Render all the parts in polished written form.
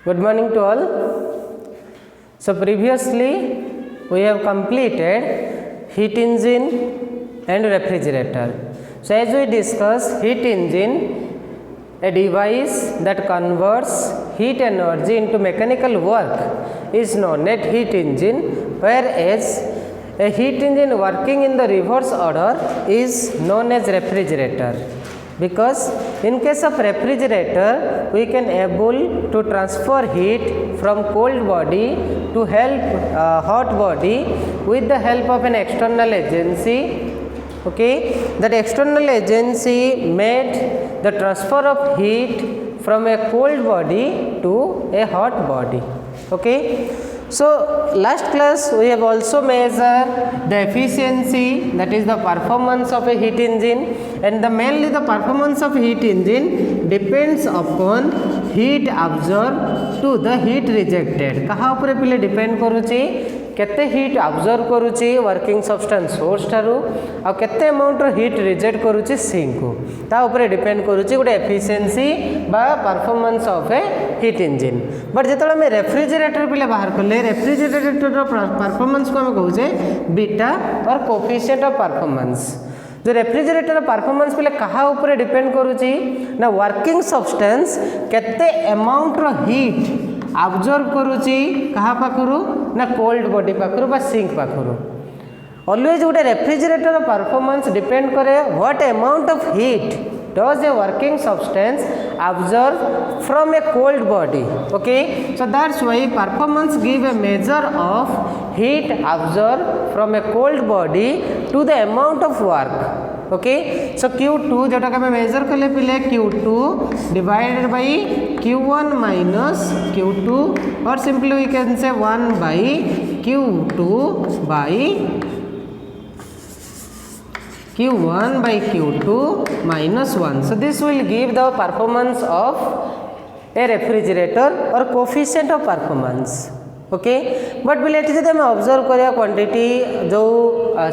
Good morning to all. So previously we have completed heat engine and refrigerator. So as we discussed, heat engine, a device that converts heat energy into mechanical work, is known as heat engine, whereas a heat engine working in the reverse order is known as refrigerator. Because in case of refrigerator, we can able to transfer heat from cold body to help hot body with the help of an external agency. Okay, that external agency made the transfer of heat from a cold body to a hot body. Okay, so last class we have also measured the efficiency, that is the performance of a heat engine, and mainly the performance of heat engine depends upon heat absorbed to the heat rejected. कहाँ उपरे पिले depend करुची केते heat absorb करुची working substance source ठारू आ केते amount रो हीट रिजेक्ट करुची सिंक को ता ऊपर डिपेंड करुची गोटे एफिशिएंसी बा performance of a heat engine. But जेतले हम रेफ्रिजरेटर पिले बाहर करले रेफ्रिजरेटर रो परफॉर्मेंस को हम कहूचे बीटा और कोएफिशिएंट ऑफ परफॉर्मेंस. जो रेफ्रिजरेटर परफॉर्मेंस पिले कहा ऊपर डिपेंड करुची ना वर्किंग सब्सटेंस केते अमाउंट रो हीट अब्जर्व करुची कहा पाखरु ना कोल्ड बॉडी पाखरु बा सिंक पाखरु. ऑलवेज गोटे रेफ्रिजरेटर परफॉर्मेंस डिपेंड करे what amount of heat does a working substance absorb from a cold body. Okay, so that's why performance give a measure of heat absorbed from a cold body to the amount of work. Okay, so Q2 जोटा का मैं major कर ले पिले Q2 divided by Q1 minus Q2, or simply we can say 1 by Q2 by Q1 by Q2 minus 1. So this will give the performance of a refrigerator or coefficient of performance. Okay, but we let हम observe करिया quantity जो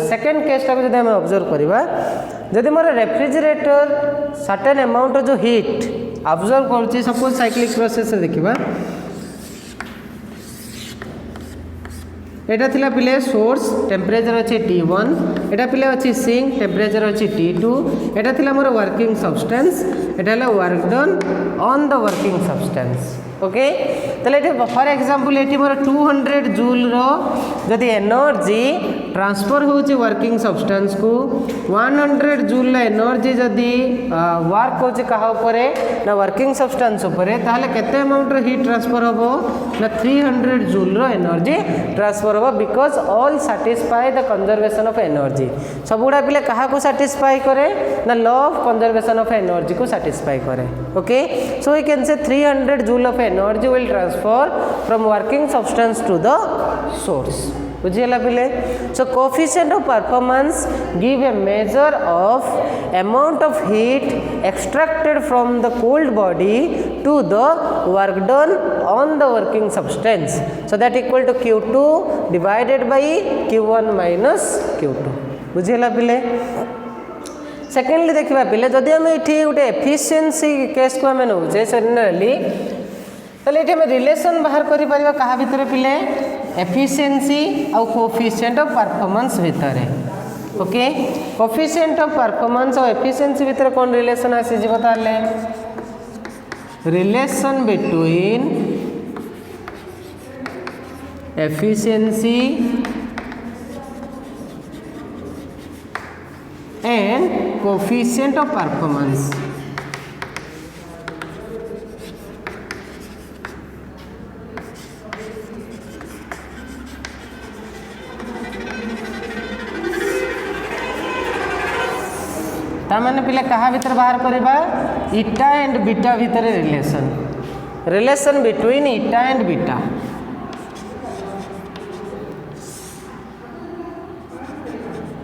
second case टाक हम observe करिवा जदि मोर refrigerator certain amount जो heat observe करूची suppose cyclic process से देखिबा एटा थिला पिले सोर्स टेम्परेचर अच्छी T1, एटा पिले अच्छी सिंक टेम्परेचर अच्छी T2, एटा थिला मोर वर्किंग सब्सटेंस, एटा हला work done on the working substance. Okay, तले एटे फॉर एग्जांपल एटी मोर 200 जूल रो जदि एनर्जी ट्रांसफर होची वर्किंग सब्सटेंस को 100 जूल एनर्जी जदि वर्क होची कहा ऊपरे ना वर्किंग सब्सटेंस ऊपरे ताले केते अमाउंट रो हीट ट्रांसफर होबो ना 300 जूल रो एनर्जी ट्रांसफर होबो. Because all satisfy the conservation of energy. सब गुडा पिले कहा को सैटिस्फाई करे ना law of conservation of energy को सैटिस्फाई करे. Okay, so we can say 300 joule of energy will transfer from working substance to the source. बुझिला पिले. So coefficient of performance give a measure of amount of heat extracted from the cold body to the work done on the working substance. So that equal to Q2 divided by Q1 minus Q2. बुझिला पिले. Secondly देखा पिले जदि आम ये गोटे efficiency case को आम नौचे जनरली ताले ये रिलेशन बाहर करि परिबा कहा भितर पिले एफिशिएंसी आउ कोएफिशिएंट ऑफ परफॉर्मेंस भितर. ओके, कोएफिशिएंट ऑफ परफॉर्मेंस और एफिशिएंसी भितर कौन रिलेशन आसी जिवो ताले relation between efficiency and coefficient of performance. तामाने पिले कहा भीतर बाहर करिबा इटा एंड बीटा भीतर relation between eta and beta.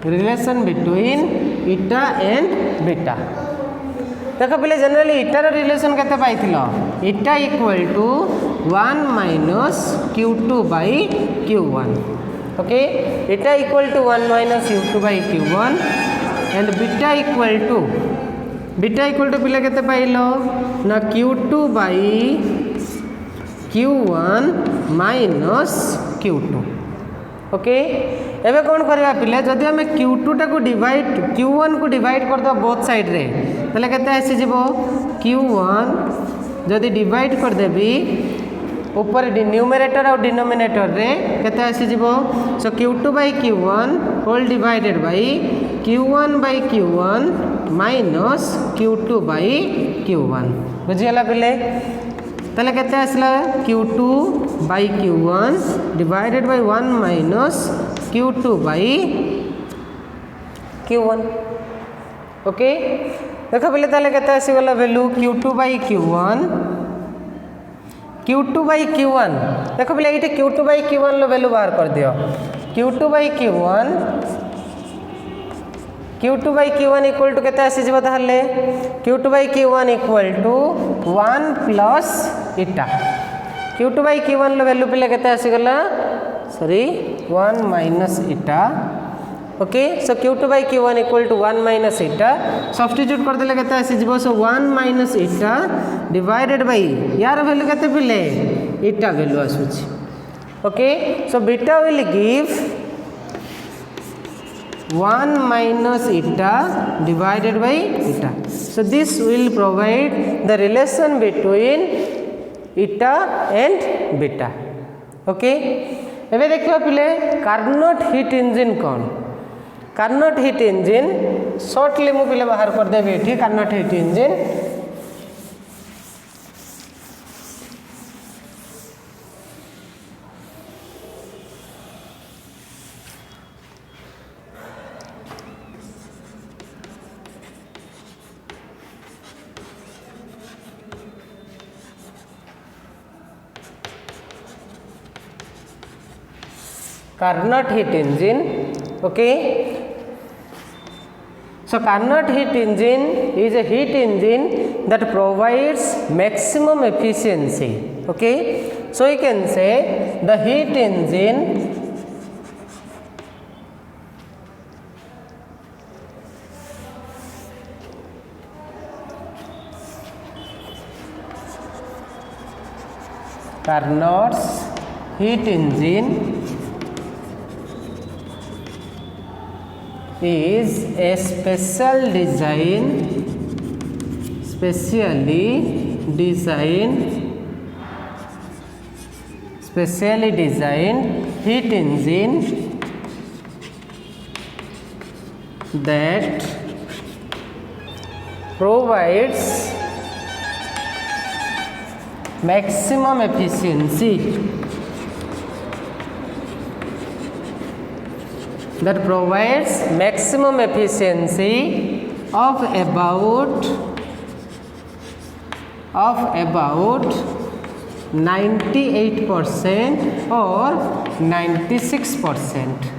Relation between eta and beta. देख पिले जनरली इटार रिलेशन केते पाइथिलो eta equal to 1 minus Q2 by Q1. Okay, eta equal to 1 minus Q2 by Q1 and beta equal to पिले केते pilo ना Q2 by Q1 minus Q2 okay एबे कौन करवा पिले जदि आम Q2 टाको डिवाइड Q1 को डिवाइड करदे बोथ साइड रे तले केते आसी जीवो Q1 जदि डिवाइड करदेबी ऊपर न्यूमरेटर और डिनोमिनेटर रे केते आसी जीवो so Q2 by Q1 whole divided by Q1 by Q1 minus Q2 by Q1 बुझियला पिले तले केते आसला Q2 by Q1 divided by 1 minus Q2 by Q1 okay देखो पिले तले केते आसी गला value Q2 by Q1 Q2 by Q1 देखो पिले ये Q2 by Q1 low value बाहर कर दियो Q2 by Q1 equal to केते आसी जीवो ताहले Q2 by Q1 equal to 1 plus इटा Q2 by Q1 low value पिले केते आसी गला sorry 1 minus eta okay so Q2 by Q1 equal to 1 minus eta substitute कर देले केते आसी जीवो so 1 minus eta divided by यार वैल्यू केते पिले इटा वैल्यू आसुची okay so beta will give 1 minus eta divided by eta. So this will provide the relation between eta and beta. Okay. एबे देखियो पिले कार्नोट हीट इंजन कौन Carnot heat engine shortly मु पिले बाहर कर देबे एठी Carnot heat engine Carnot heat engine okay so Carnot heat engine is a heat engine that provides maximum efficiency okay so you can say the heat engine Carnot's heat engine is a specially designed heat engine that provides maximum efficiency of about 98% or 96%.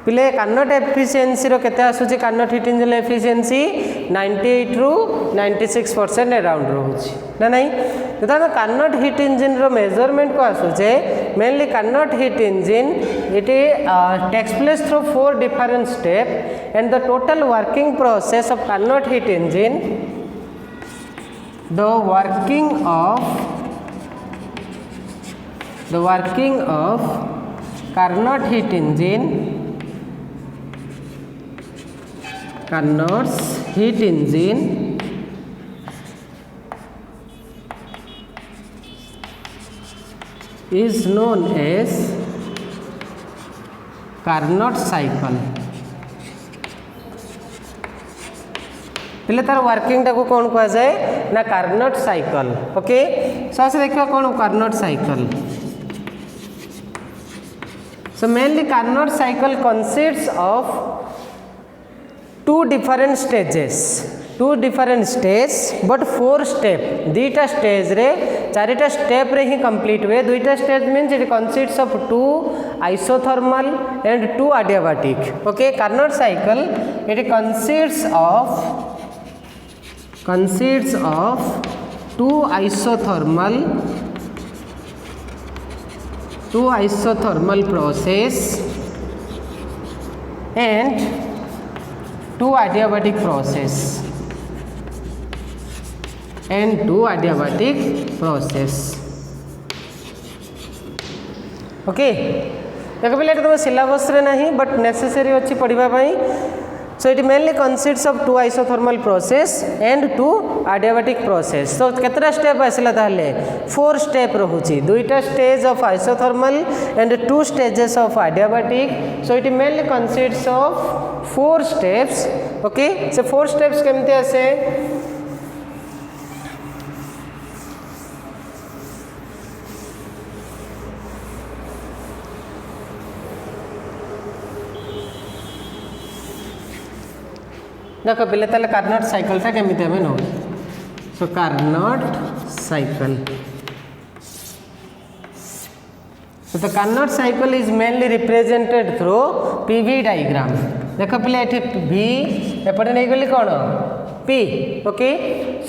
पिले Carnot efficiency रो केते आसुची Carnot heat engine efficiency 98 रु 96% around रहउची ना नहीं तो हम Carnot heat engine रो measurement को आसुचे mainly Carnot heat engine it takes place through 4 different step and the total working process of Carnot heat engine the working of Carnot heat engine Carnot's heat engine is known as Carnot cycle. पहले तार working टाको कौन कहा जाए ना Carnot cycle okay so आसे देखियो कौन Carnot cycle so mainly Carnot cycle consists of two different stage but 4 step दुईटा स्टेज रे चारिटा स्टेप रे ही कंप्लीट हुए दुईटा stage means it consists of 2 isothermal and 2 adiabatic okay Carnot cycle it consists of 2 isothermal process and 2 adiabatic process ओके देख पे तुम सिलेबस रे नहीं बट नेसेसरी अच्छी पढ़ाई so it mainly consist of 2 isothermal process and 2 adiabatic process so केतरा step आसला ताले 4 स्टेप रहुची 2टा stage of isothermal and 2 stages of adiabatic so it mainly consist of 4 steps okay से 4 स्टेप्स केमते आसे देखो पहले ताले कार्नोट साइकिल टा केमिति हमें नो so Carnot cycle so the Carnot cycle is mainly represented through PV diagram देखो पहले एठी V एपटे नहीं गली कौन P okay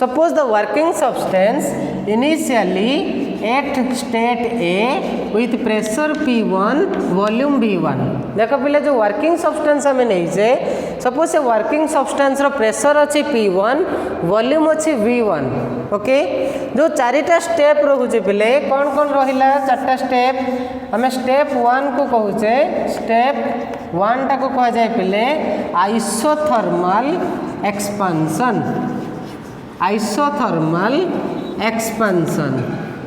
suppose the working substance initially at state A with pressure P1 volume V1 देखो पहले जो वर्किंग सब्सटेंस हमें नहीं से सपोज से वर्किंग सब्सटेंस रो प्रेशर अच्छी P1 वॉल्यूम अच्छी V1 ओके जो 4टा स्टेप रहुचे पहले कौन कौन रहिला 4टा स्टेप हमें स्टेप 1 को कहूचे स्टेप 1 टा को कह जाए पहले आइसोथर्मल एक्सपेंशन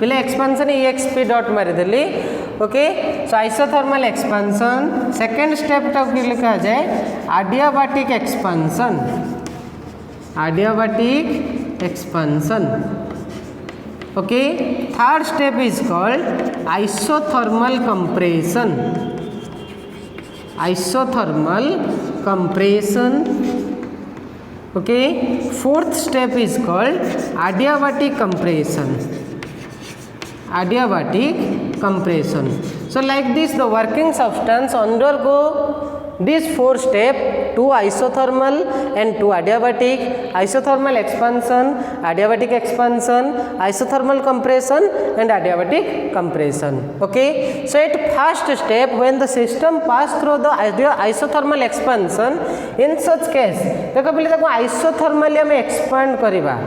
पहले एक्सपेंशन EXP डॉट मारी देली okay so isothermal expansion second step टा को लिखा जाए adiabatic expansion okay third step is called isothermal compression okay fourth step is called adiabatic compression so like this the working substance undergo these 4 steps 2 isothermal and 2 adiabatic isothermal expansion adiabatic expansion isothermal compression and adiabatic compression okay so at first step when the system pass through the isothermal expansion in such case देखो पहले देखो isothermally हमें expand करिबा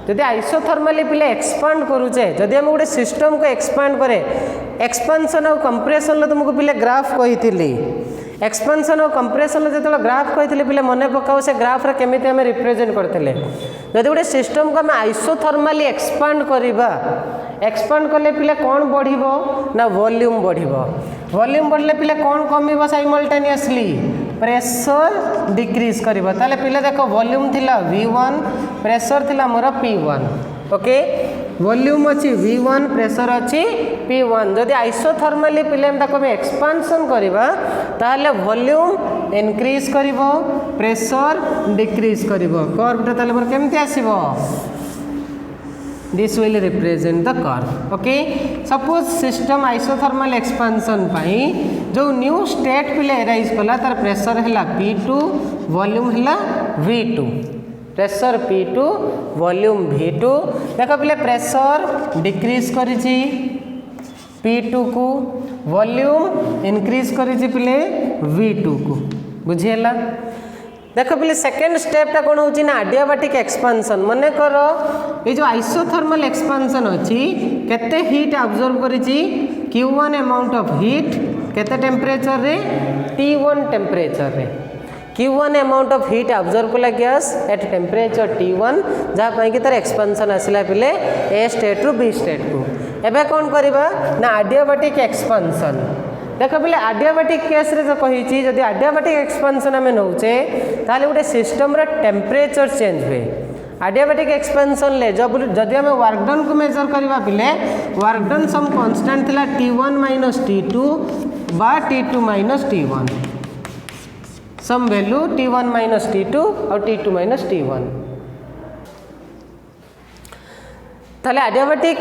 जदि isothermally पिले expand करूचे जदि हम गोटे सिस्टम को एक्सपांड करे एक्सपेंशन और कंप्रेशन तुमको पिले ग्राफ कही एक्सपेंशन और कंप्रेशन जो ग्राफ कही पिले मन पकाओ से ग्राफ रे केमिति हमें रिप्रेजेंट करते जदि गोटे सिस्टम को हमें आइसोथर्मली एक्सपांड करिबा एक्सपांड कले पिले कौन बढ़िबो ना वॉल्यूम बढ़िबो वॉल्यूम बढ़ले पिले कौन कमिबो साइमल्टेनियसली प्रेशर डिक्रीज करिबो ताले पिले देखो वॉल्यूम थिला V1 प्रेशर थिला मोर P1 ओके वॉल्यूम अच्छी V1 प्रेशर अच्छी P1 जदि आइसोथर्मली पिले हम ताको एक्सपांशन करिबा ताले वॉल्यूम इंक्रीज करिबो प्रेशर डिक्रीज करिबो कर्व टा ताले मोर केमति आसीबो this will represent the curve okay suppose system isothermal expansion पाई जो न्यू स्टेट पिले अराइज कला तार प्रेशर हैला P2 वॉल्यूम हैला V2 pressure P2 volume V2 देखो पिले प्रेशर डिक्रीज करिछि P2 को वॉल्यूम इंक्रीज करिछि पिले V2 को बुझिएला देखो पहले सेकेंड स्टेप टा कौन होची ना एडियाबैटिक एक्सपेंशन मने करो ये जो आइसोथर्मल एक्सपेंशन अच्छी केते हीट अब्जॉर्ब करिछि Q1 अमाउंट ऑफ हीट केते टेम्परेचर रे T1 टेम्परेचर रे Q1 amount of heat absorb कला गैस एट टेम्परेचर T1 जहाँ पाई कि तार एक्सपेंशन आसिला पिले A स्टेट रु B स्टेट को एबे कौन करिबा ना एडियाबैटिक एक्सपेंशन देख पे एडियाबैटिक केस रे जो कही जदि एडियाबैटिक एक्सपेंशन आम नौचे ताले गोटे सिस्टम रे टेम्परेचर चेंज हुए एडियाबैटिक एक्सपेंशन ले जब जदि आम वर्क डन को मेजर करवा पिले वर्क डन सम कांस्टेंट थिला T1 माइनस T2 बा T2 minus T1 some value T1 minus T2 और T2 माइनस T1 ताले एडियाबैटिक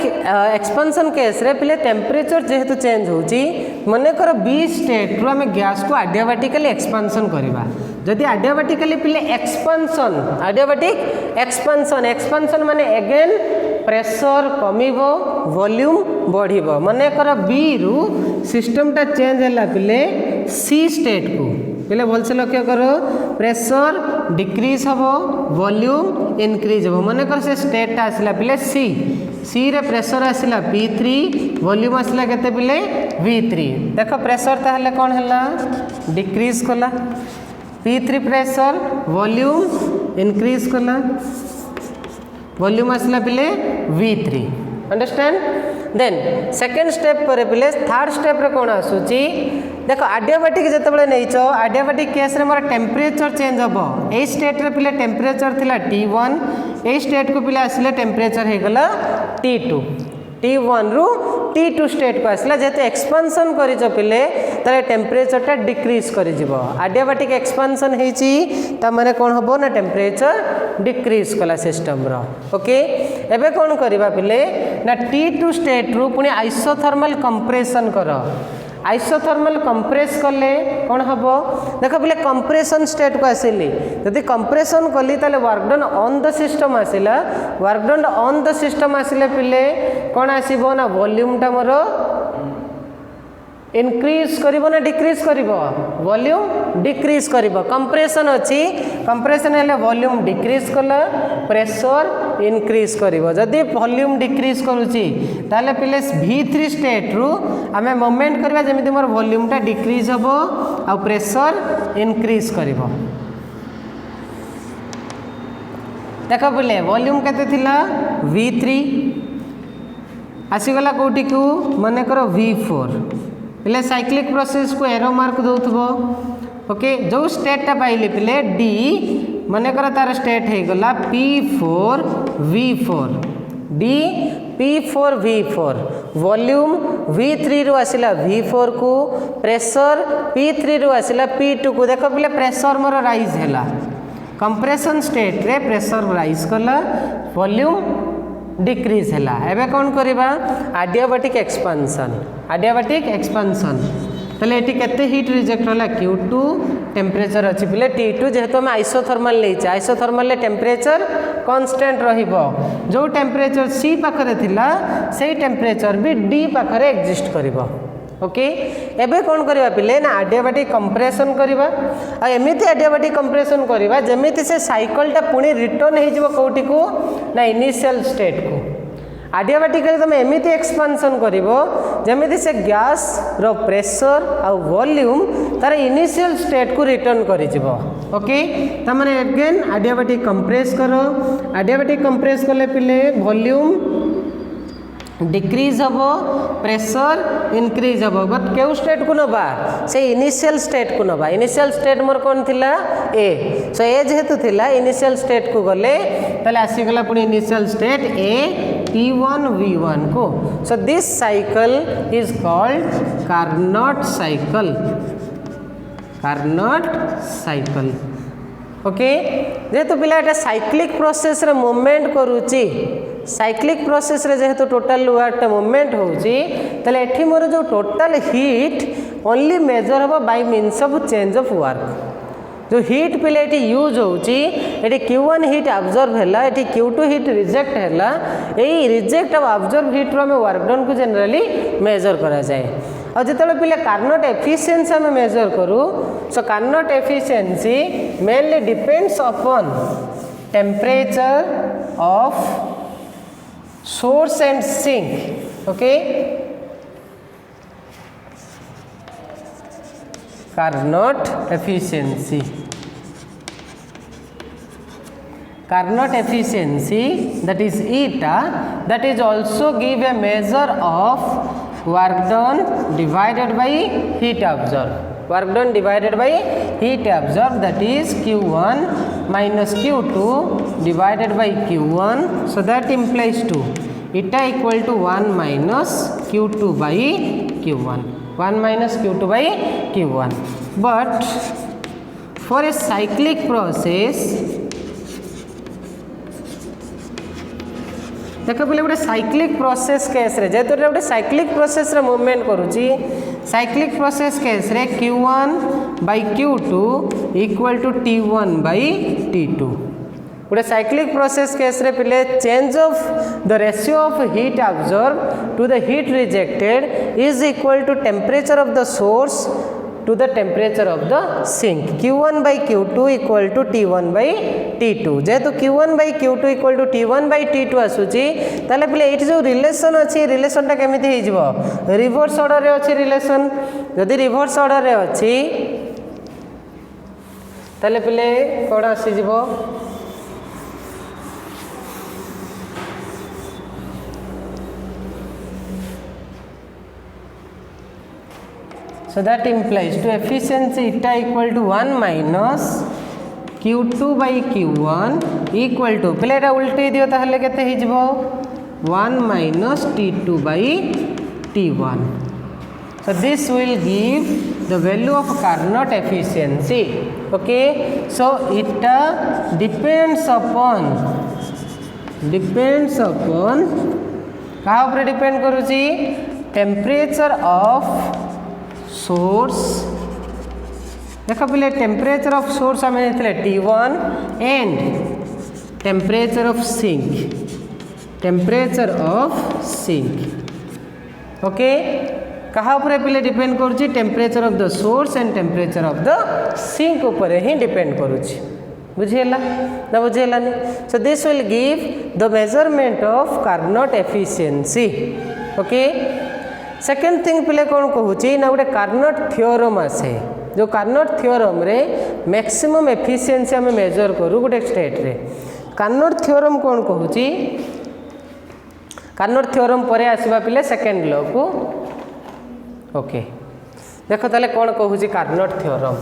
एक्सपेंशन केस रे पहले टेम्परेचर जेहेतु चेंज होची मने कर B स्टेट रो हमें गैस को एडियाबैटिकली एक्सपेंशन करबा जदि एडियाबैटिकली पहले एक्सपेंशन एडियाबैटिक एक्सपेंशन माने अगेन प्रेशर कमिबो वॉल्यूम बढ़िबो मने कर B रु सिस्टम टा चेंज हैला पहले C स्टेट को पहले भलसे लक्ष्य करो प्रेशर डिक्रीज हम वॉल्यूम इनक्रीज हम मन कर से स्टेट आसला पहले C सी रे प्रेशर आसला P3 वॉल्यूम आसला केते पिले V3 देख प्रेशर ताहले कौन है डिक्रीज कला P3 प्रेशर वॉल्यूम इंक्रीज कला वॉल्यूम आसला पिले V3 understand then second step पर पिले थर्ड स्टेप रे कौन आसूची देख आडियाबाटिक जिते नहीं आडियाबाटिक केस रे मोर टेम्परेचर चेंज हम ए स्टेट रे पिले टेम्परेचर थिला T1 ए स्टेट को पिले आसिले टेम्परेचर हो गला T2 T1 रु T2 स्टेट को आसला जेते एक्सपेंशन करिजो पिले तारे टेम्परेचर टा डिक्रीज करि जिवो आडियाबाटिक एक्सपेंशन हेची ता माने कोन हबो ना टेम्परेचर डिक्रीज कला सिस्टम रो ओके एबे कोन करबा पिले ना T2 स्टेट रु पुनी आइसोथर्मल कंप्रेशन करो आइसोथर्मल कंप्रेस कले कौन हम देख पे कंप्रेशन स्टेट को आसिली जदि कंप्रेशन कली ताले work done on the system आसिला work done on the system आसिले पिले कौन आसीबो ना वॉल्यूम टा मोर इनक्रीज करिवो ना डिक्रीज करिवो वॉल्यूम डिक्रीज करिवो कंप्रेशन अछि कंप्रेशन हेले वॉल्यूम डिक्रीज कला प्रेशर इनक्रीज करिवो जदि वॉल्यूम डिक्रीज करूची ताले पिले V3 स्टेट रु आमे मूवमेंट करबा जेमिति मोर वॉल्यूम टा डिक्रीज हबो आ प्रेशर इनक्रीज करिवो देखो पिले वॉल्यूम केते थिला V3 आसीगला कोठी को माने करो V4 पिले साइक्लिक प्रोसेस को एरो मार्क दउथबो ओके जो स्टेट टा पाइले पिले D माने करो तार स्टेट हे गला P4 V4 D P4 V4 volume V3 रु आसिला V4 को प्रेशर P3 रु आसिला P2 को देखो पिले प्रेशर मोर राइज हैला कंप्रेशन स्टेट रे प्रेशर राइज कला वॉल्यूम डिक्रीज हैला एबे कोन करबा आडियाबाटिक एक्सपेंशन तले एटी केते हीट रिजेक्ट होला Q2 टेम्परेचर अछि पिले T2 जेहेतु हम आइसोथर्मल लेइछ आइसोथर्मल ले टेम्परेचर कांस्टेंट रहिबो जो टेम्परेचर C पाखरे थिला सेही टेम्परेचर भी D पाखरे एग्जिस्ट करिवो ओके एबे कोन करबा पिले ना आडियाबाटिक कंप्रेशन करबा आ एमिति आडियाबाटिक कंप्रेशन करबा जेमिति से साइकिल टा पुनी रिटर्न हे जिवो कोठी को ना इनिशियल स्टेट को आडियाबाटिक तुम एमिति एक्सपेंशन करिवो जेमिति से गैस रो प्रेशर आ वॉल्यूम तार इनिशियल स्टेट को रिटर्न करि जिवो ओके त माने अगेन आडियाबाटिक कंप्रेस करो आडियाबाटिक कंप्रेस करले पिले वॉल्यूम डिक्रीज हबो प्रेशर इनक्रीज हबो बट केउ स्टेट को नबा से इनिशियल स्टेट को नबा इनिशियल स्टेट मोर कोन थिला ए सो ए जेहेतु थिला इनिशियल स्टेट को गले तले आसी गला पुनी initial state A T1 V1 को so this cycle is called Carnot cycle okay जेहेतु पिला एटा साइक्लिक प्रोसेस रे मूवमेंट करूची साइक्लिक प्रोसेस रे जेहेतु टोटल वर्क मूवमेंट होउची तले एठी मोर जो टोटल हीट ओनली मेजर हबो by means of change of work जो हीट पिले एठी यूज होउची एठी Q1 हीट ऑब्जर्व हैला एठी Q2 हीट रिजेक्ट हैला एई रिजेक्ट ऑफ ऑब्जर्व हीट रो में वर्क डन को जनरली मेजर करा जाए और जिते पिले कार्नोट एफिशिएंसी हम मेजर करूँ so Carnot efficiency mainly depends upon temperature of source and sink okay Carnot efficiency that is eta that is also give a measure of work done divided by heat absorbed work done divided by heat absorbed that is Q1 minus Q2 divided by Q1 so that implies to eta equal to 1 minus Q2 by Q1 1 minus Q2 by Q1 but for a cyclic process देख पे गोटे cyclic process case रे जेहेतु गोटे cyclic process रे movement करूची cyclic process case रे Q1 by Q2 equal to T1 by T2 गोटे साइक्लिक प्रोसेस केस रे पिले change of the ratio of heat absorbed to the heat rejected is equal to temperature of the source to the temperature of the sink. Q1 by Q2 equal to T1 by T2. जेहेतु Q1 by Q2 equal to T1 by T2 आसुची ताले पिले एठी जो relation अछि relation टा केमिति हे जिवो रिवर्स ऑर्डर रे अछि रिलेशन यदि रिवर्स ऑर्डर रे अछि ताले पिले कोड आसी जिवो so that implies to efficiency eta equal to 1 minus Q2 by Q1 equal to पिले एटा उल्टी दियो ताहले केते हे जिवो 1 minus T2 by T1. So this will give the value of Carnot efficiency. Okay, so eta depends upon कहा ऊपर depend करूची temperature of source देख पिले टेम्परेचर ऑफ सोर्स आम T1 and temperature of sink okay कहा ऊपर पिले depend करूची temperature of the source and temperature of the sink ऊपर ही डिपेंड करूची बुझेला ना बुझेलानी so this will give the measurement of Carnot efficiency okay second thing पिले कौन कहूँ ना गोटे कार्नोट थ्योरम आसे जो कार्नोट थ्योरम रे मैक्सिमम एफिशिएंसी आम मेजर करूँ गोटे स्टेट रे कार्नोट थ्योरम कौन कहूँ कार्नोट थ्योरम पर आसवा पिले सेकेंड लॉ को ओके देख ताले कौन कहूँ कार्नोट थ्योरम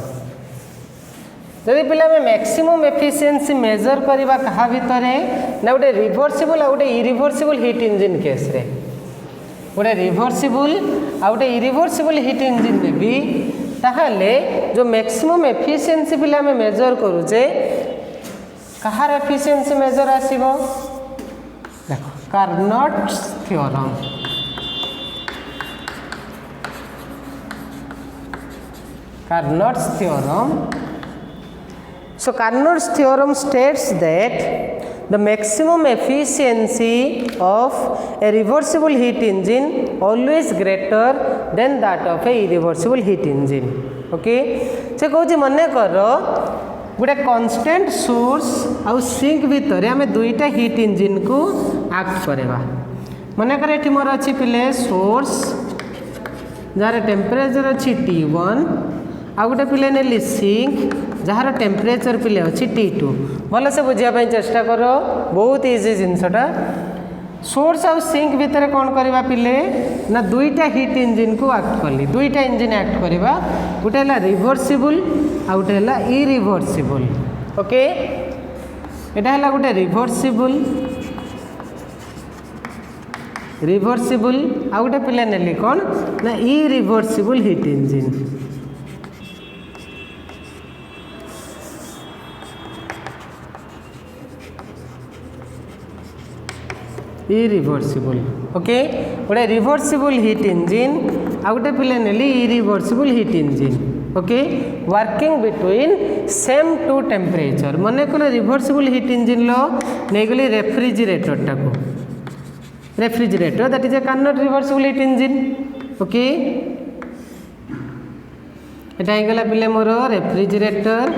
जदि पिला में मैक्सिमम एफिशिएंसी मेजर करवा कहा भितर ना गोटे रिवर्सिबल आ गोटे इरिवर्सिबल हीट इंजिन केस रे गोटे रिवर्सिबल आ गोटे इरिवर्सिबल हीट इंजिन में भी ताहले जो मैक्सिमम एफिशिएंसी पिला में मेजर करूचे कहार एफिशिएंसी मेजर आसीबो देखो Carnot's theorem So Carnot's theorem states that the maximum efficiency of a reversible heat engine always greater than that of a irreversible heat engine. Okay? से कहूँ मन कर गोटे constant source आउ सिंक भितर आम दुईटा हीट इंजिन को एक्ट करवा मन कर ये मोर अच्छी पिले सोर्स जार टेम्परेचर अच्छी T1 आ गोटे पिले नेली सिंक जार टेम्परेचर पिले अच्छी T2 भल से बुझापी चेष्टा कर बहुत इजी जिनसटा सोर्स आउ सिंक भितर कौन करवा पिले ना दुईटा हीट इंजिन को एक्ट कली दुईटा इंजिन एक्ट करवा गोटे है रिवर्सिबल आ गोटे है इरिवर्सिबल ओके एटा है गोटे रिवर्सिबल आ गोटे पिले नेली कौन ना irreversible heat engine irreversible okay गोटे रिवर्सिबल हीट इंजिन आ गोटे पिले नेली irreversible heat engine okay working between same two temperature मन कल रिवर्सिबल हीट इंजिन लो नहीं गली रेफ्रिजरेटर टाको refrigerator that is a Carnot reversible heat engine okay एटा हो गला पिले मोर रेफ्रिजरेटर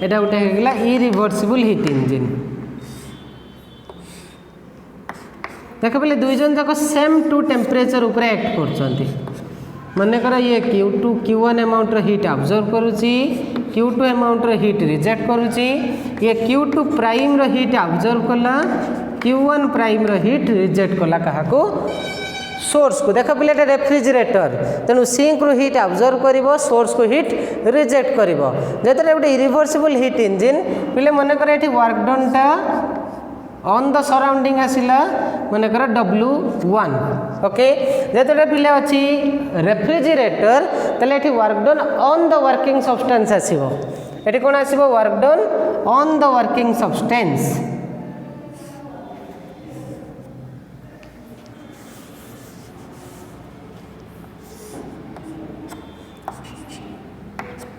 एटा गोटे हो गला इरिवर्सिबल हीट इंजिन देख पे दुई जन जाक सेम टू टेम्परेचर उपर एक्ट कर मनकर ये Q1 अमाउंट हीट अब्जर्व करुच्ची Q2 अमाउंट हीट रिजेक्ट करुच्ची ये Q2 प्राइम हीट अब्जर्व कला Q1 प्राइम हीट रिजेक्ट कला क्या सोर्स को देख पे रेफ्रिजरेटर तेणु सिंक रु हीट अब्जर्व कर सोर्स को हीट रिजेक्ट कर जो गोटे इरिवर्सिबल हीट इंजिन पे मनकर ये वर्क डनटा ऑन द सराउंडिंग आसला मनकर W1 ओके जेतोटा पिले अच्छी रेफ्रिजरेटर तले एठी work done on the working substance आसीबो एठी कोन आसीबो work done on the working substance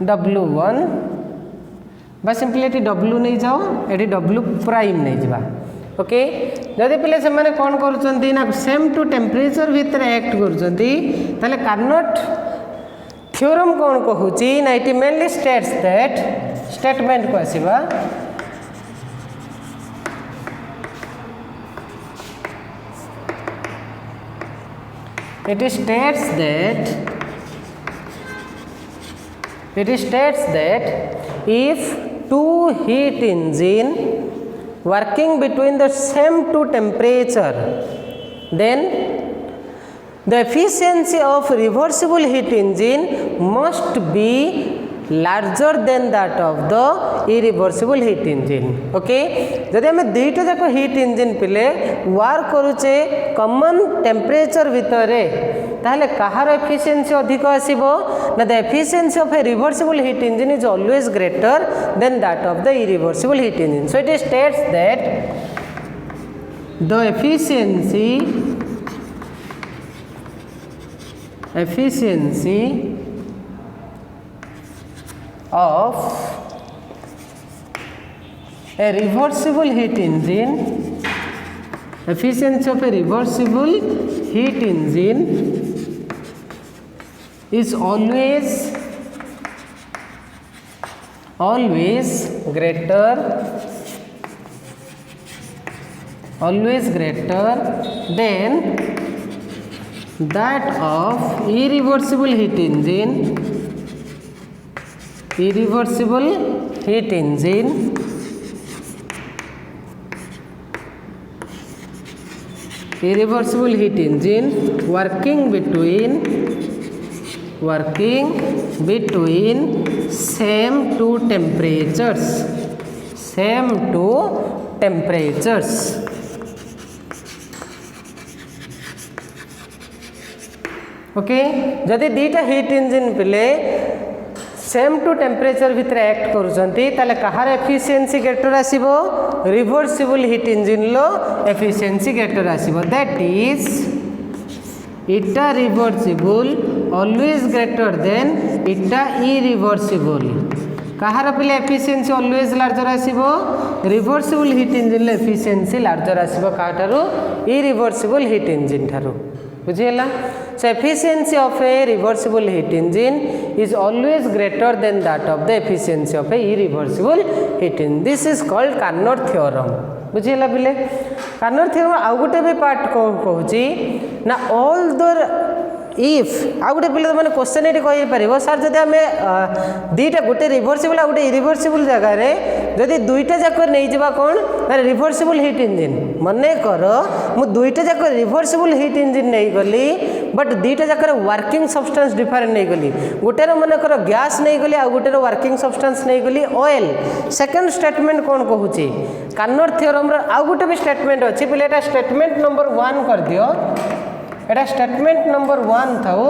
W1 बस सिंपली एटी W नहीं जाओ एटी W प्राइम नहीं जावा ओके जदि पिले से माने कौन करुचंती ना सेम टू टेम्परेचर भितर एक्ट करुचंती ताले कार्नोट थ्योरम कौन कहूची ना it mainly states that statement को आसीबा it states that if two heat engine working between the same two temperature, then the efficiency of reversible heat engine must be larger than that of the irreversible heat engine. Okay, जदि आम दुईटा जाक heat engine पिले work करुचे common temperature भितर ताहले कहार efficiency अधिक आसीबो ना the efficiency of A reversible heat engine is always greater then that of the irreversible heat engine. So it states that the efficiency of a reversible heat engine is always greater than that of irreversible heat engine working between same two temperatures. Okay जदि दीटा heat engine पिले same two temperature भितर act करुचंती ताले कहार efficiency greater आसीबो reversible heat engine लो efficiency greater आसीबो that is eta reversible always greater than eta irreversible. कहार पिले एफिशिएंसी ऑलवेज लार्जर आसीबो रिवर्सिबल हीट इंजिन लो एफिशिएंसी लार्जर आसीबो काठारु इरिवर्सिबल हीट इंजिन थारु. बुझिला. So efficiency of a reversible heat engine is always greater than that of the efficiency of a irreversible heat engine. This is called Carnot theorem. बुझिला पिले. Carnot theorem आउ गोटे भी part कहूची ना all the if आउ गोटे पिले माने question eighty कहि परिबो सर जदि हमें दीटा गोटे रिवर्सिबल आ गोटे इरिवर्सिबल जगह रे जदि दुईटा जाक नहीं जिबा कोन ना रिवर्सिबल हीट इंजिन मने करो मु दुईटा जाक रिवर्सिबल हीट इंजिन नहीं गली बट दुईटा जाक वर्किंग सब्सटेंस डिफरेंट नहीं गली गोटे मने करो गैस नहीं गली आ गोटे वर्किंग सब्सटेंस नहीं गली ऑयल. सेकंड स्टेटमेंट कोन कहूची कार्नोट थ्योरम रो आ गोटे भी स्टेटमेंट अछि पिले एटा स्टेटमेंट नंबर 1 कर दियो. एटा स्टेटमेंट नंबर 1 थाओ.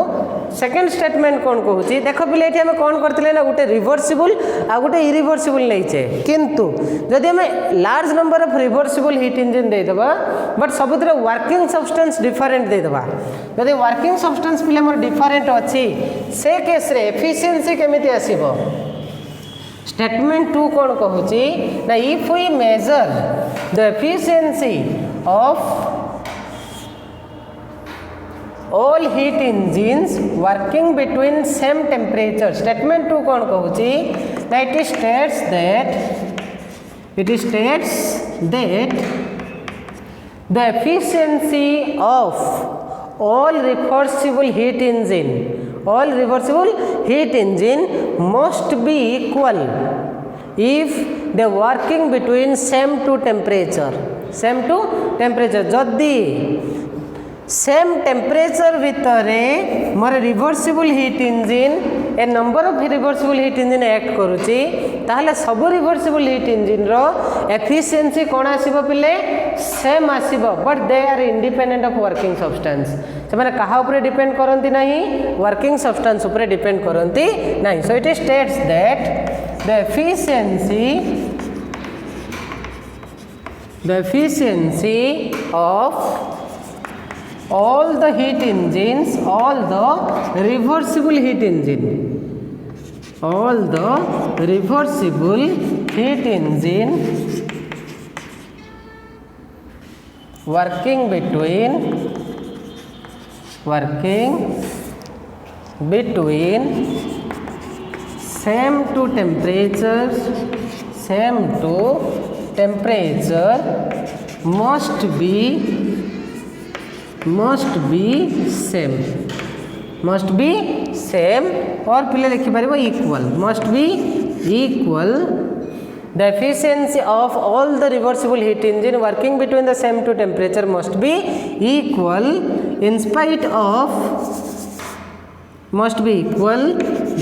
सेकंड स्टेटमेंट कौन कहूची देखो पिले एठी हमें कौन करतले ना गोटे रिवर्सिबल आ गोटे इरिवर्सिबल नहीं छे किंतु जदि हमें large number of reversible heat engine दे देबा बट सबुतरे वर्किंग सब्सटेंस डिफरेंट दे देबा जदि वर्किंग सब्सटेंस पिले मोर डिफरेंट अछि से केस रे एफिशिएंसी केमिति आसीबो. स्टेटमेंट 2 कौन कहूची ना if we measure the efficiency of all heat engines working between same temperature. Statement 2 कौन कहूची ना it states that the efficiency of all reversible heat engine must be equal if they working between same two temperature. जदि same temperature भितर more reversible heat engine a number of reversible heat engine act करुची ताहले सब reversible heat engine रो efficiency कोन आसीबो पिले same आसीबो but they are independent of working substance. से माने कहा ऊपर डिपेंड करंती नहीं वर्किंग सब्सटेंस ऊपर डिपेंड करंती नहीं. So it states that the efficiency of all the reversible heat engine working between same to temperature must be same और पिले लिखि पारिबो equal must be equal. The efficiency of all the reversible heat engine working between the same two temperature must be equal in spite of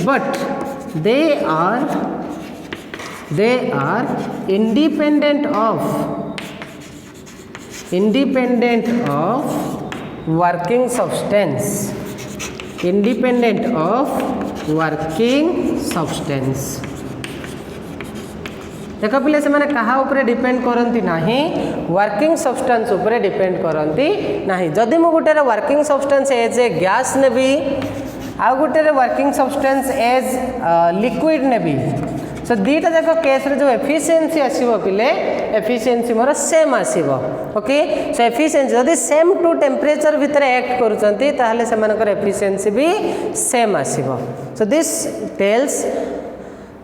but they are independent of working substance. देख पिले से माने कहा ऊपर depend करती नाही working substance ऊपर depend करती नाही. जदि मु गोटे working substance as a gas नेबी आउ गोटे वर्किंग सब्सटेंस एज लिक्विड नेबी सो दीटा जाक केस रे जो एफिशिएंसी आसीबो पिले एफिशिएंसी मोर सेम आसीबो. ओके सो एफिशिएंसी जदि सेम टू टेम्परेचर भितर एक्ट करूचंती ताहले से मानकर एफिशिएंसी भी सेम आसीबो. So this tells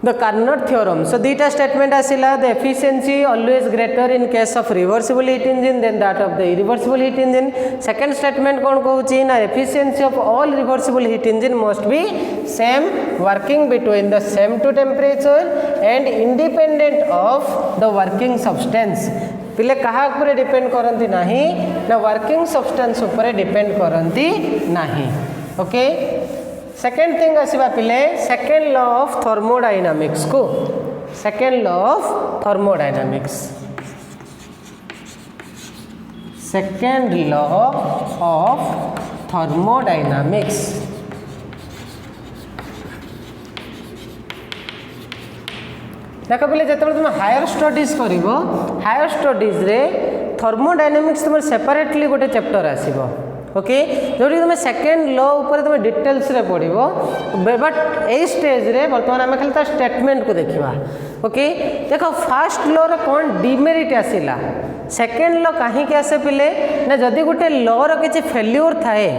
the Carnot theorem. So dita statement asila the efficiency always greater in case of reversible heat engine than that of the irreversible heat engine. Second statement kon kohuchi na efficiency of all reversible heat engine must be same working between the same to temperature and independent of the working substance. पिले कहा ऊपर depend करती नाही ना working substance ऊपर depend करती नाही. Okay second thing आसवा पिले सेकेंड लॉ ऑफ थर्मोडायनामिक्स को सेकेंड लॉ ऑफ थर्मोडायनामिक्स देख पिले जो तुम हायर स्टडीज कर हायर स्टडीज रे थर्मोडायनामिक्स तुम सेपरेटली गोटे चैप्टर आसीबो. ओके जो तुम सेकेंड लॉ ऊपर तुम डिटेल्स रे पढ़ो बट ए स्टेज रे बर्तमान आम खाली स्टेटमेंट को देखा. ओके देख फास्ट लॉ रे कौन डिमेरिट आसिला सेकेंड लॉ कहीं आसे पिले ना जदि गोटे लॉ रो किछि फेल्यूर थाए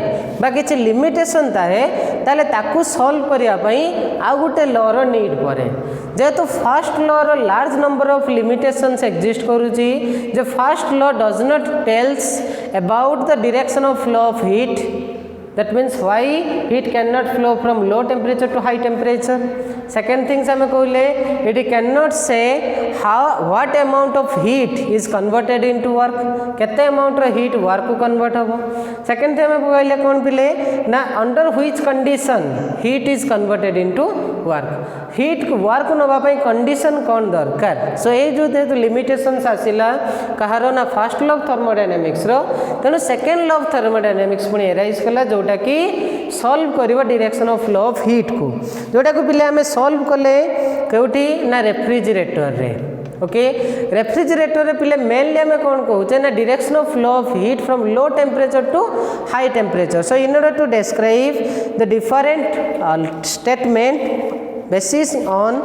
बा किछि लिमिटेशन थाए ताले ताकू सॉल्व करिया पई आ गोटे लॉ रो नीड पड़े. जेहेतु फास्ट लॉ रो large number of limitations exist करूची जो first law does not tells about the direction of flow of heat. That means why heat cannot flow from low temperature to high temperature. Second things I कहले it cannot say what amount of heat is converted into work केते amount रो heat work को convert होबो. Second thing हम कहले कौन पिले ना under which condition heat is converted into work. heat को work नबा पई condition कौन दरकार. सो ए जो जेतु लिमिटेशंस आसिला कहारो ना फर्स्ट लॉ ऑफ थर्मोडायनामिक्स रो तेनो सेकेंड लॉ ऑफ थर्मोडायनामिक्स पुनी एराइज कला जोटा कि सॉल्व करिवो direction of flow of heat को जोटा को पिले हमें सॉल्व कले केउटी ना रेफ्रिजरेटर रे. ओके रेफ्रिजरेटर रे पिले मेनली हमें कौन कहूचे ना direction of flow of heat from low temperature to high temperature. So in order to describe the different statement basis on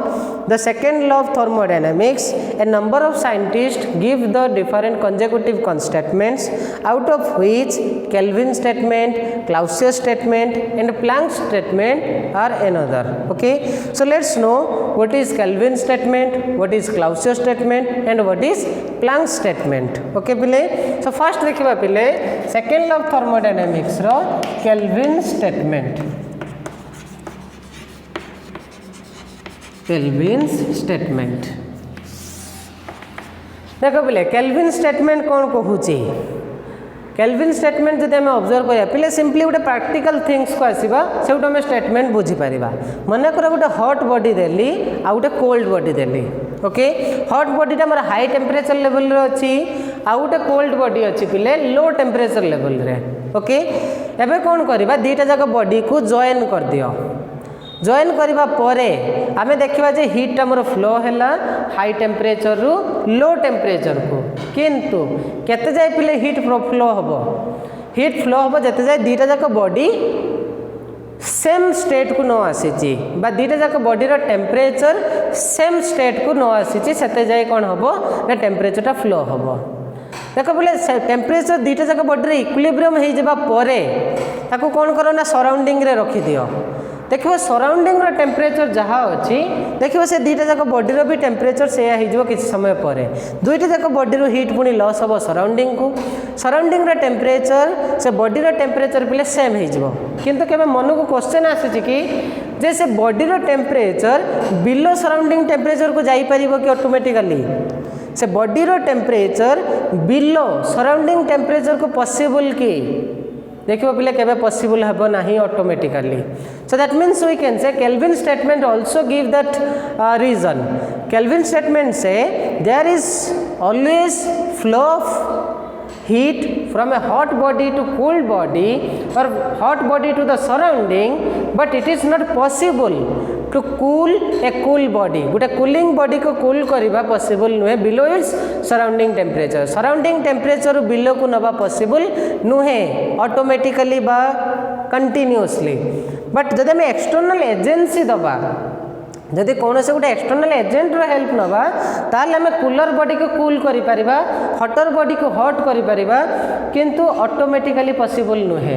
the second law of thermodynamics a number of scientists give the different consecutive constatements out of which Kelvin statement, Clausius statement and Planck statement are another. Okay so let's know what is Kelvin statement, what is Clausius statement and what is Planck statement. Okay pile so first देखिबा pile second law of thermodynamics ro Kelvin statement. Kelvin's statement देखो पिले Kelvin statement कौन कहूची. Kelvin statement जब आम observe करिया पिले simply गोटे practical things को आसीबा सेउटा हम स्टेटमेंट बुझी परिबा. मन कर गोटे हॉट बॉडी देली आ गोटे कोल्ड बॉडी देली. ओके हॉट बॉडी टा मोर हाई टेम्परेचर लेवल रे अछि आ गोटे कोल्ड बॉडी अछि पिले लो टेम्परेचर लेवल रे. ओके एबे कौन करिबा दीटा जाक बॉडी को जॉइन कर दियो. जॉइन करबा परे आमे देखिबा जे हीट हमर फ्लो हैला हाई टेम्परेचर रु लो टेम्परेचर को किंतु केते जाय पिले हीट फ्लो हबो जते जाय दीटा जाक बॉडी सेम स्टेट को न आसीची बा दीटा जाक बॉडी रो टेम्परेचर सेम स्टेट को न आसीची सेते जाय कोन हबो ना टेम्परेचर टा फ्लो हबो. देखो बोले टेम्परेचर दीटा जाक बॉडी रे इक्विलिब्रियम हे जेबा परे ताको कोन करो ना सराउंडिंग रे रखि दियो देखो सराउंडिंग टेम्परेचर जहाँ अच्छी देखो से दुईटा जाक बॉडी भी टेम्परेचर से हो किसी समय पर दुईटा जाक बॉडी हिट पुणी लॉस हम सराउंडिंग को सराउंडिंग टेम्परेचर से बॉडी टेम्परेचर भी सेम हो किंतु केबे मन को क्वेश्चन आसी कि जे से body temperature below surrounding temperature को जाई परिबो कि ऑटोमेटिकली से body temperature below surrounding temperature को पॉसिबल कि देखो पिले केबे पॉसिबल हेबो नाही automatically so that means we can say Kelvin statement also give that reason Kelvin statement say there is always flow of heat from a hot body to cold body or hot body to the surrounding but it is not possible to cool a cool body गोटे cooling body को cool करवा possible नुहे below its surrounding temperature below को नवा possible नुहे automatically बा continuously but जब आम एक्सटर्नल एजेंसी दबा जदि कौन से गोटे एक्सटर्नल एजेंटर हेल्प नवा ताल आम कूलर बॉडी को कूल कर हटर बॉडी को हॉट कर किंतु ऑटोमेटिकली पॉसिबल नुहे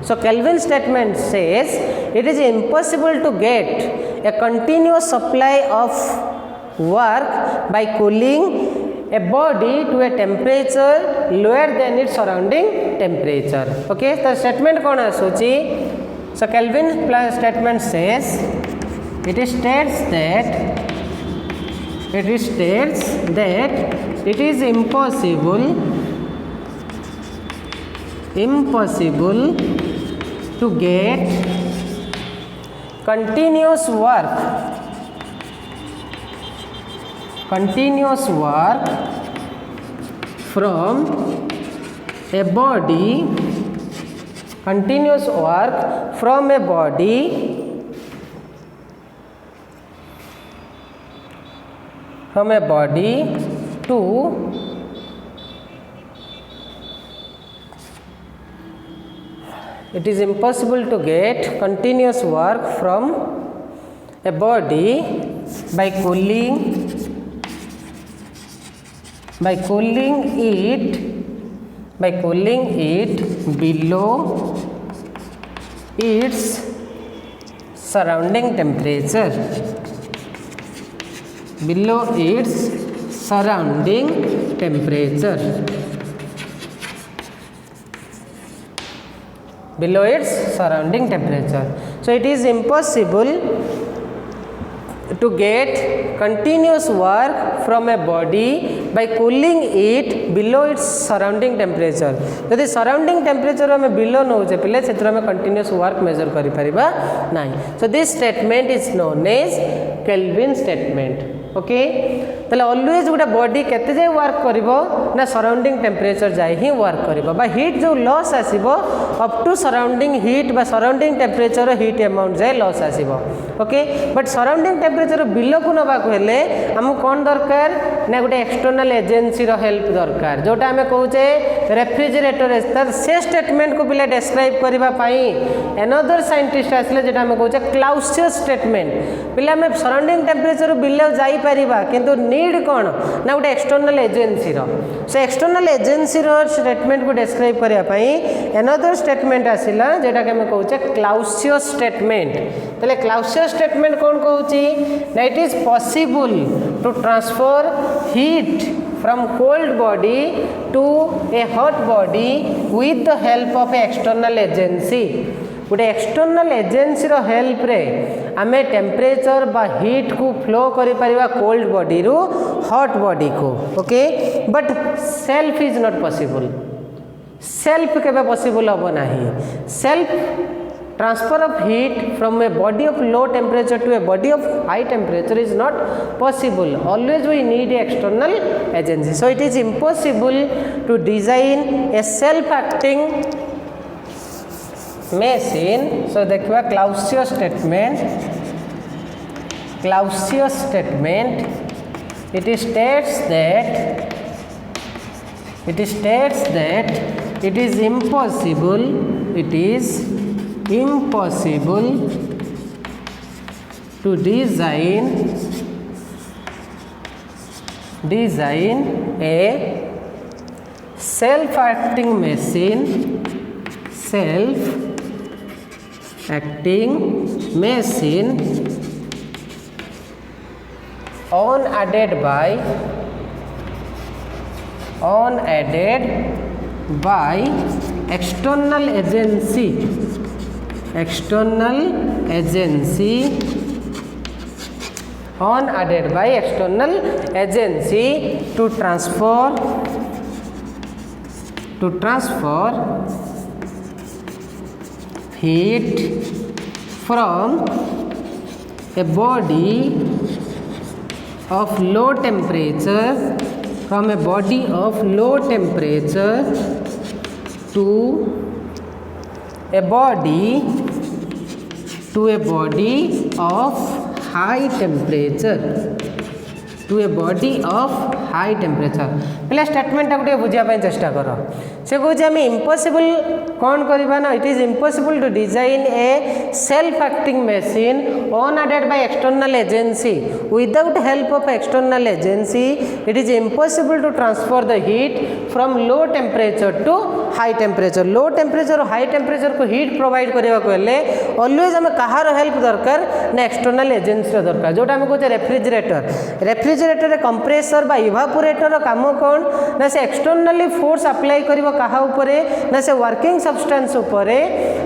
so Kelvin statement says it is impossible to get a continuous supply of work by cooling a body to a temperature lower than its surrounding temperature okay तो statement कौन आसूची so Kelvin statement says it states that it is impossible to get continuous work from a body to it is impossible to get continuous work from a body by cooling it below its surrounding temperature so it is impossible to get continuous work from a body by cooling it below its surrounding temperature यदि surrounding temperature हमें below नौचे पिले से हमें continuous work measure करी परिबा नहीं so this statement is known as Kelvin statement okay ताले always गोटे body केते जाय वर्क करिवो ना सराउंडिंग टेम्परेचर जाय ही वर्क करिवो बा हीट जो लॉस आसीबो अप टू सराउंडिंग हीट बा सराउंडिंग टेम्परेचर हीट अमाउंट जाय लॉस आसीबो okay but surrounding temperature below को नबा को हेले हम कोन दरकार ना गोटे एक्सटर्नल एजेंसी रो हेल्प दरकार जोटा हमें कहूचे रेफ्रिजरेटर तर से स्टेटमेंट को पिला डिस्क्राइब करबा पई अनदर साइंटिस्ट आसले जेटा हमें कहूचे क्लाउसियस स्टेटमेंट पिला में सराउंडिंग टेम्परेचर बिलो जाई परिबा किंतु नीड कौन ना गोटे एक्सटर्नल एजेंसी से एक्सटर्नल एजेंसी स्टेटमेंट को डिस्क्राइब करने अनदर स्टेटमेंट आसला जेटा कि हमें कहूचे क्लाउसियस स्टेटमेंट तेरे क्लाउसियस स्टेटमेंट कौन कहूँ ना it is possible to transfer heat from cold body to a hot body with the help of a external agency गोटे एक्सटर्नल एजेंसी रो हेल्प रे आमे टेम्परेचर बा हीट को फ्लो करि परिबा कोल्ड बॉडी रु हॉट बॉडी को okay but self is not possible self केबे पॉसिबल होबो नाही self transfer of heat from a body of low temperature to a body of high temperature is not possible always we need a external agency so it is impossible to design a self acting machine so देखिए क्लाउसियस statement it states that it is impossible to design a self-acting machine acting machine unaided by external agency unaided by external agency to transfer heat from a body of low temperature to a body of high temperature पहले statement टाक बुझापी चेष्टा कर से कौन आम impossible कौन करवा ना it is impossible to design a self acting machine unaided by external agency without help of external agency it is impossible to transfer the heat from low temperature to high temperature low temperature high temperature को heat provide करने को always आम कहार help दरकार ना external agency दरकार जोटा आम कहे रेफ्रिजरेटर कंप्रेसर बा इवापोरेटर काम कौन ना से एक्सटर्नली फोर्स अप्लाई करिवो कहा उपरे ना से वर्किंग सब्सटेंस उपरे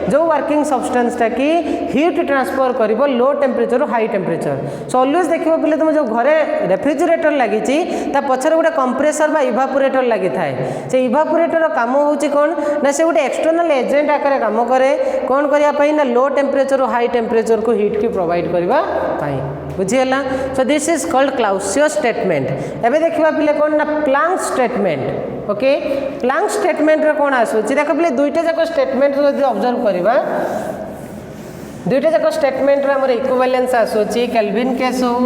जो वर्किंग सब्सटेंस टा की हीट ट्रांसफर करिवो low temperature high temperature so always देखिबो पहिले तुम जो घरे रेफ्रिजरेटर लागिची ता पछर गोटे कंप्रेसर बा इवापोरेटर लागि थाए से इवापोरेटर काम होउची कौन ना से गोटे एक्सटर्नल एजेंट आकर काम करे कौन करिया पई ना लो टेम्परेचर हाई टेम्परेचर को हीट की प्रोवाइड करबा पई बुझियला so this is called Clausius statement एबे देखिबा पहिले कौन ना Planck statement okay Planck statement रे कौन आसुची देख पहिले दुईटा जाक स्टेटमेंट जदि ऑब्जर्व करबा दुईटा जाक स्टेटमेंट रे हमर इक्विवेलेंस आसुची केल्विन केस हो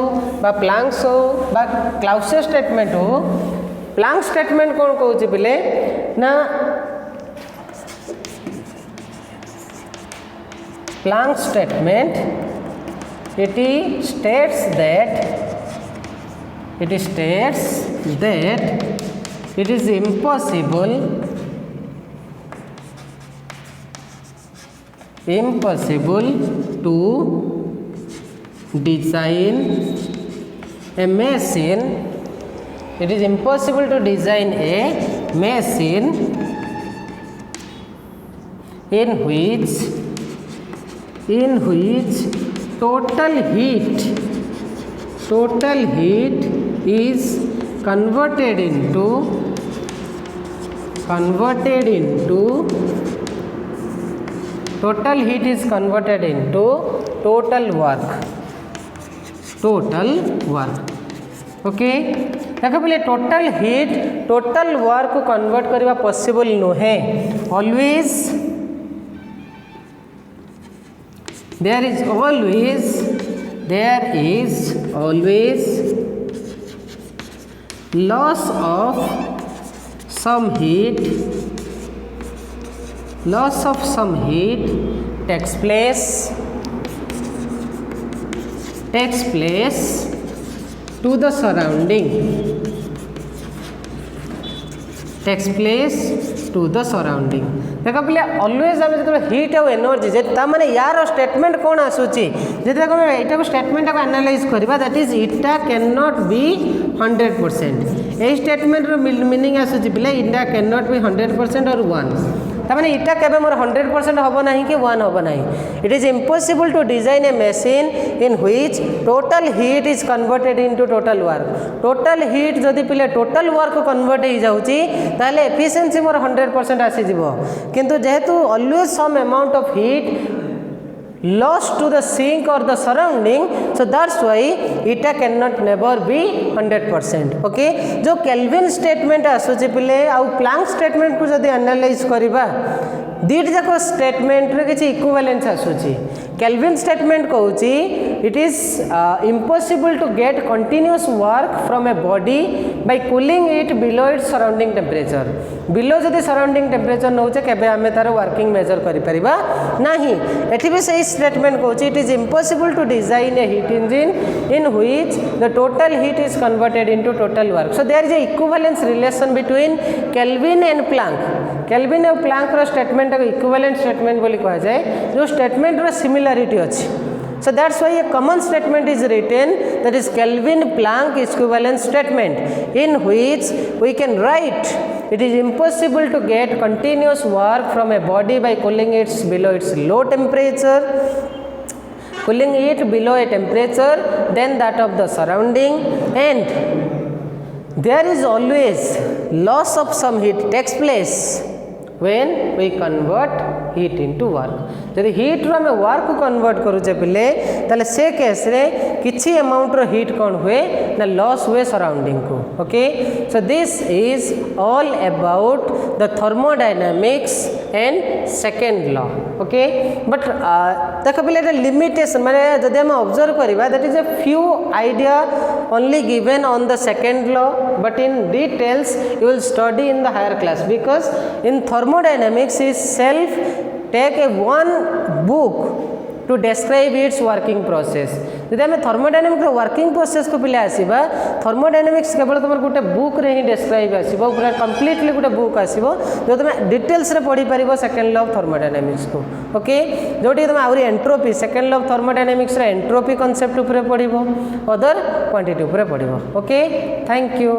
बा प्लांक्स हो बा क्लाउसियस स्टेटमेंट हो प्लांक स्टेटमेंट कौन कहूची पहिले ना Planck statement it states that it is impossible to design a machine in which total heat is converted into total work okay देखो पहले टोटल हीट टोटल वर्क को कन्वर्ट करवा पॉसिबल नुहे always there is always loss of some heat takes place to the surrounding देखो पहले always आम जो heat आउ एनर्जी माने यार स्टेटमेंट कौन आसूची देखो यहाँ स्टेटमेंट को एनालाइज करवा दैट इज इटा कैन नॉट बी 100% यही स्टेटमेंट मीनिंग आसूची पहले इटा कैन नॉट बी 100% और 1 तमाने इटा केबे मोर 100% होबो नाही कि 1 होबो नाही it is impossible to design a machine in which total heat is converted into total heat जदि पिले टोटल वर्क कन्वर्ट हो जाउची ताले एफिशिएंसी मोर 100% आसी जिवो किंतु जेहेतु always some amount of heat lost to the sink or the surrounding, so that's why it cannot never be 100%. okay जो केल्विन स्टेटमेंट आसुची पिले आउ प्लांक स्टेटमेंट को जदि एनालाइज करबा दीट जाक स्टेटमेंट रे किछि इक्विवेलेंस आसुची केल्विन स्टेटमेंट कहूची it is impossible to get continuous work from a body by cooling it below its surrounding temperature below जदि सराउंडिंग टेम्परेचर नौचे केबे आमे तार वर्किंग मेजर करि परिबा नाही एठी भी सही स्टेटमेंट कहूची it is impossible to design a heat engine in which the total heat is converted into total work so there is a equivalence relation between Kelvin and Planck Kelvin और Planck रो statement statement को equivalent statement बोली कहा जाए जो statement रो similarity अछि. So that's why a common statement is written, that is Kelvin-Planck equivalence statement, in which we can write it is impossible to get continuous work from a body by cooling it below its low temperature, cooling it below a temperature than that of the surrounding, and there is always loss of some heat takes place when we convert heat into work. जदि heat रो आम work को convert करूचे पिले ताले से case रे किछि amount रो हीट कौन हुए ना लॉस हुए सराउंडिंग को. Okay, so this is all about the thermodynamics and second law. Okay, but देख पिले लिमिटेशन माने जदि हम ऑब्जर्व करबा that is a few idea only given on the second law, but in details you will study in the higher class, because in thermodynamics is self take a one book to describe its working process. जब आम thermodynamics working process को पिले आसवा thermodynamics केवल तुम गोटे book रे ही describe आसो पूरा कंप्लीटली गोटे बुक आसो जो तुम डिटेल्स रे पढ़ी पार सेकेंड लॉ ऑफ थर्मोडायनामिक्स को. ओके, जोटी तुम आहरी entropy second law of thermodynamics रे एंट्रोपी कांसेप्ट ऊपर पढ़िबो, अदर क्वांटिटी ऊपर पढ़िबो. Okay, thank you.